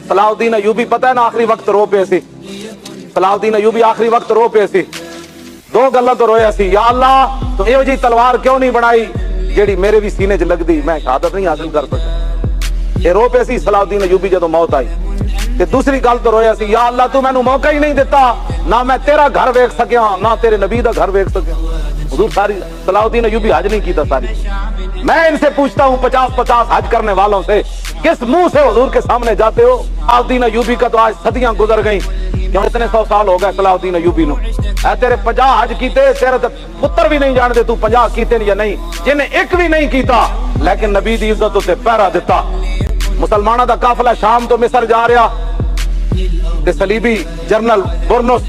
صلاح الدین ایوبی پتہ ہے نا آخری وقت رو پے سی صلاح الدین ایوبی آخری وقت رو پے سی دو گلاں تو رویا سی یا اللہ تو ایو جی تلوار کیوں نہیں بنائی جیڑی میرے بھی سینے چ لگدی میں شہادت نہیں حاصل کر سکا یہ رو پے سی صلاح الدین ایوبی جدوں موت آئی تے دوسری گل تو رویا سی یا اللہ تو مینوں موقع ہی نہیں دیتا نہ میں تیرا گھر ویکھ سکیا نہ تیرے نبی دا گھر ویکھ سکیا حضور ساری صلاح الدین ایوبی حج نہیں کیتا ساری میں ان سے پوچھتا ہوں 50 حج کرنے والوں سے کس منہ سے حضور کے سامنے جاتے ہو صلاح الدین ایوبی کا تو آج صدیاں گزر گئیں کیوں اتنے 100 سال ہو گئے صلاح الدین ایوبی نو اے تیرے 50 حج کیتے تیرے تے پتر بھی نہیں جانتے تو 50 کیتے یا نہیں جنہیں ایک بھی نہیں کیتا لیکن نبی دی عزت تے پہرا دیتا مسلمانوں دا قافلہ شام تو مصر جا رہا تے صلیبی جنرل برنس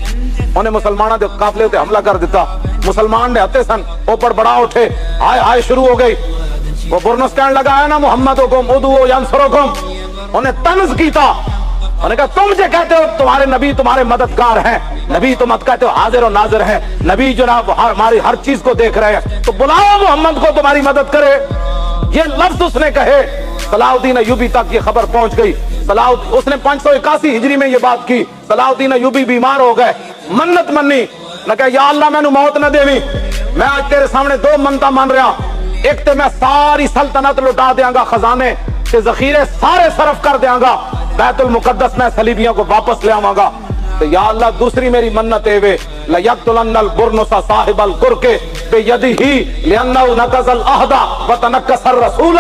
انہیں مسلمانوں دے قافلے تے حملہ کر دیتا مسلمان نے ہتے سن اوپر بڑا اٹھے ہائے ہائے شروع ہو گئی وہ برنس کہنے لگا ہے نا محمدکم ادعو ینصرکم انہیں طنز کیتا انہوں نے کہا تم جو کہتے ہو تمہارے نبی تمہارے مددگار ہیں نبی تم کہتے ہو حاضر و ناظر ہیں نبی جناب ہماری ہر چیز کو دیکھ رہے ہیں تو بلاؤ محمد کو تمہاری مدد کرے یہ لفظ اس نے کہے صلاح الدین ایوبی تک یہ خبر پہنچ گئی اس نے 581 ہجری میں یہ بات کی صلاح الدین ایوبی بیمار ہو گئے منت منی نہ کہ یا اللہ میں نو موت نہ دیوی میں آج تیرے سامنے 2 منتا مان رہا ایک تے میں ساری سلطنت لٹا دیاں گا خزانے تے ذخیرے سارے صرف کر دیاں گا بیت المقدس میں صلیبیوں کو واپس لے آواں گا تو یا اللہ دوسری میری منت ہے لیقتلن البرنس صاحب القرق بیدہ لانہ نقض العہد وتنکس الرسول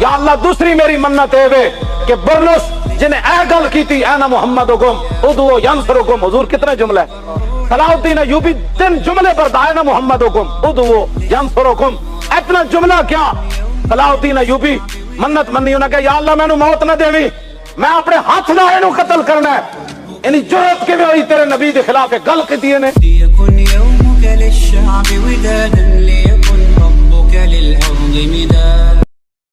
یا اللہ دوسری میری منت ہے کہ برنس جنہیں اے گل کی تھی اے نا محمدکم ادعو ینصرکم حضور کتنے جملے صلاح الدین ایوبی 3 جملے پر دائے نا محمدکم ادعو ینصرکم اتنا جملہ کیا صلاح الدین ایوبی منت منی انہیں کہ یا اللہ میں نو موت نہ دیوی میں اپنے ہاتھ نہ اینو قتل کرنا ہے یعنی جرأت کے ہوئی تیرے نبی کے خلاف گل کی دیے نے